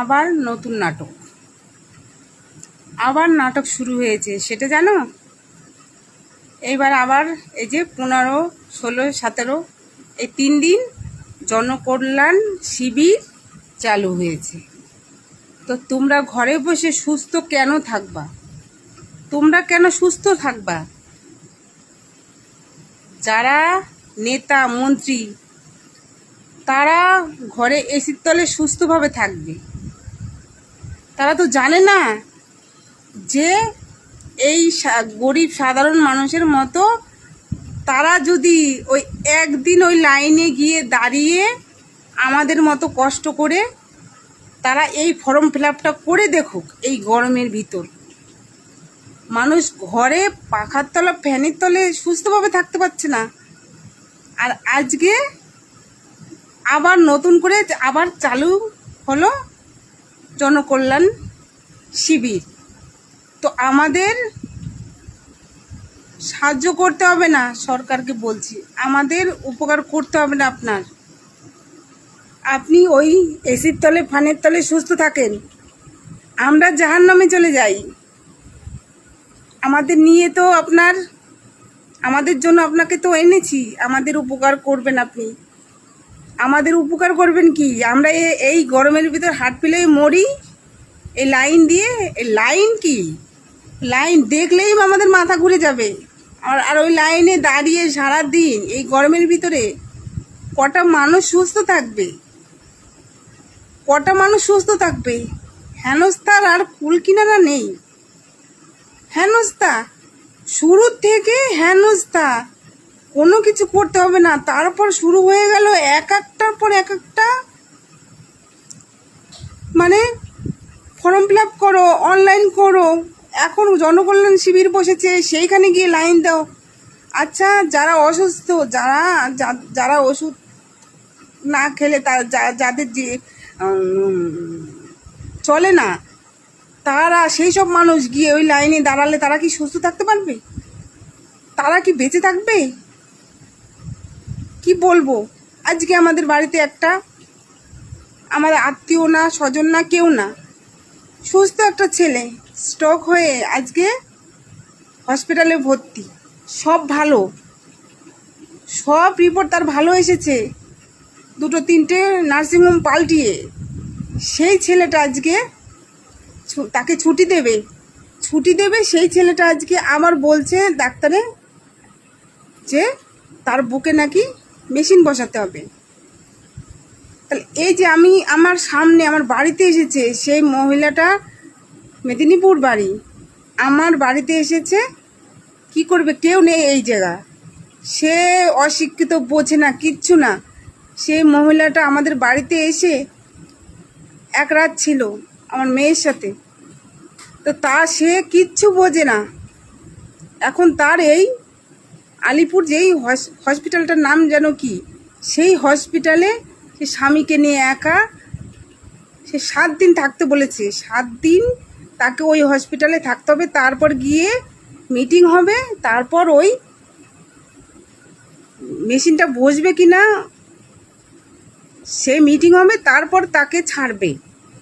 আবার নতুন নাটক শুরু হয়েছে, সেটা জানো? এইবার আবার এই যে 15, 16, 17 এই 3 দিন জনকল্যাণ শিবির চালু হয়েছে। তো তোমরা ঘরে বসে সুস্থ কেন থাকবা? তোমরা কেন সুস্থ থাকবা? যারা নেতা মন্ত্রী তারা ঘরে এসির তলে সুস্থভাবে থাকবে, তারা তো জানে না যে এই গরিব সাধারণ মানুষের মতো তারা যদি ওই একদিন ওই লাইনে গিয়ে দাঁড়িয়ে আমাদের মতো কষ্ট করে তারা এই ফর্ম ফিল আপটা করে দেখুক। এই গরমের ভিতর মানুষ ঘরে পাখার তলা ফ্যানের তলে সুস্থভাবে থাকতে পারছে না, আর আজকে আবার নতুন করে আবার চালু হলো জনকল্যাণ শিবির। তো আমাদের সাহায্য করতে হবে না, সরকারকে বলছি, আমাদের উপকার করতে হবে না। আপনি ওই এসির তলে ফ্যানের তলে সুস্থ থাকেন, আমরা জাহান্নামে চলে যাই। আমাদের নিয়ে তো আমাদের জন্য আপনাকে তো এনেছি, আমাদের উপকার করবেন আপনি। আমাদের উপকার করবেন কি? আমরা এই গরমের ভিতর হাট পিলেই মরি এই লাইন দিয়ে। এই লাইন কি? লাইন দেখলেই আমাদের মাথা ঘুরে যাবে। আর ওই লাইনে দাঁড়িয়ে সারাদিন এই গরমের ভিতরে কটা মানুষ সুস্থ থাকবে? কটা মানুষ সুস্থ থাকবে? হেনস্থার আর কুল কিনারা নেই। হেনস্থা শুরু থেকে, হেনস্থা কোনো কিছু করতে হবে না, তারপর শুরু হয়ে গেল এক একটার পর এক একটা, মানে ফর্ম ফিল আপ করো, অনলাইন করো। এখন জনকল্যাণ শিবির বসেছে, সেইখানে গিয়ে লাইন দাও। আচ্ছা, যারা অসুস্থ, যারা ওষুধ না খেলে যাদের যে চলে না, তারা সেই সব মানুষ গিয়ে ওই লাইনে দাঁড়ালে তারা কি সুস্থ থাকতে পারবে? তারা কি বেঁচে থাকবে? কি বলবো? আজকে আমাদের বাড়িতে আমার আত্মীয় না, স্বজন না, কেউ না, সুস্থ একটা ছেলে স্ট্রোক হয়ে আজকে হসপিটালে ভর্তি। সব ভালো, সব রিপোর্ট তার ভালো এসেছে, 2-3টে নার্সিংহোম পাল্টিয়ে। সেই ছেলেটা আজকে তাকে ছুটি দেবে। সেই ছেলেটা আজকে আবার বলছে ডাক্তারে যে তার বুকে নাকি মেশিন বসাতে হবে। তাহলে এই যে আমার সামনে আমার বাড়িতে এসেছে সেই মহিলাটা, মেদিনীপুর বাড়ি, আমার বাড়িতে এসেছে। কি করবে? কেউ নেই এই জায়গা, সে অশিক্ষিত, বোঝে না, কিচ্ছু না। সেই মহিলাটা আমাদের বাড়িতে এসে এক রাত ছিল আমার মেয়ের সাথে। তো সে কিচ্ছু বোঝে না। এখন তার এই আলিপুর যেই হসপিটালটার নাম যেন কি, সেই হসপিটালে সে স্বামীকে নিয়ে একা, সে 7 দিন থাকতে বলেছে। 7 দিন তাকে ওই হসপিটালে থাকতে হবে, তারপর গিয়ে মিটিং হবে, তারপর ওই মেশিনটা বসবে কি না সে মিটিং হবে, তারপর তাকে ছাড়বে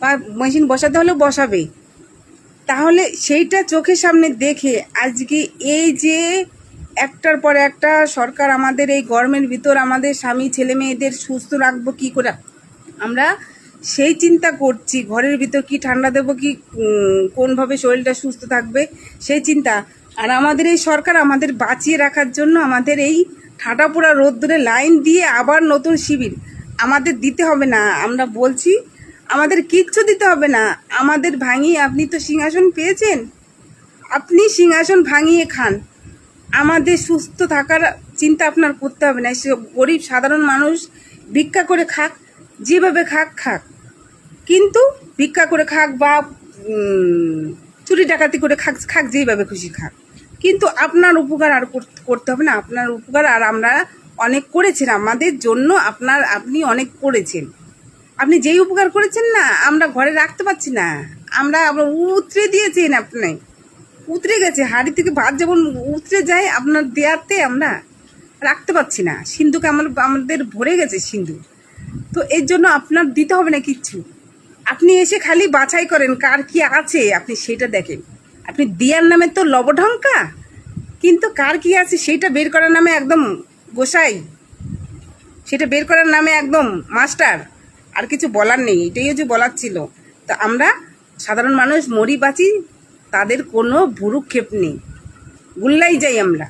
বা মেশিন বসাতে হলে বসাবে। তাহলে সেইটা চোখের সামনে দেখে আজকে এই যে একটার পর একটা সরকার আমাদের এই গরমের ভিতর আমাদের স্বামী ছেলে মেয়েদের সুস্থ রাখবো কি করে, আমরা সেই চিন্তা করছি। ঘরের ভিতর কি ঠান্ডা দেবো, কি কোনভাবে শরীরটা সুস্থ থাকবে সেই চিন্তা। আর আমাদের এই সরকার আমাদের বাঁচিয়ে রাখার জন্য আমাদের এই ঠাটা পোড়া রোদ্দুরে লাইন দিয়ে আবার নতুন শিবির আমাদের দিতে হবে না। আমরা বলছি আমাদের কিচ্ছু দিতে হবে না, আমাদের ভাঙিয়ে, আপনি তো সিংহাসন পেয়েছেন, আপনি সিংহাসন ভাঙিয়ে খান। আমাদের সুস্থ থাকার চিন্তা আপনার করতে হবে না। সে গরিব সাধারণ মানুষ ভিক্ষা করে খাক, যেভাবে খাক, কিন্তু ভিক্ষা করে খাক বা চুরি ডাকাতি করে খাক, যেভাবে খুশি খাক, কিন্তু আপনার উপকার আর করতে হবে না। আপনার উপকার আর আমরা অনেক করেছেন আমাদের জন্য, আপনি অনেক করেছেন। আপনি যেই উপকার করেছেন না, আমরা ঘরে রাখতে পারছি না, আমরা উতরে দিয়েছেন, আপনি উতরে গেছে। হাড়ি থেকে ভাত যেমন উতরে যায়, আপনার দেয়াতে আমরা রাখতে পারছি না। সিন্ধুকে আমাদের ভরে গেছে সিন্ধু। তো এর জন্য আপনার দিতে হবে না কিচ্ছু। আপনি এসে খালি বাছাই করেন কার কি আছে, আপনি সেটা দেখেন। আপনি দিয়ার নামে তো লবঢঙ্কা, কিন্তু কার কি আছে সেটা বের করার নামে একদম গোসাই, সেটা বের করার নামে একদম মাস্টার। আর কিছু বলার নেই, এটাই হচ্ছে বলার ছিল। তো আমরা সাধারণ মানুষ মরি বাঁচি, তাদের কোনো ভুরুক্ষেপ নেই, গুল্লাই যাই আমরা।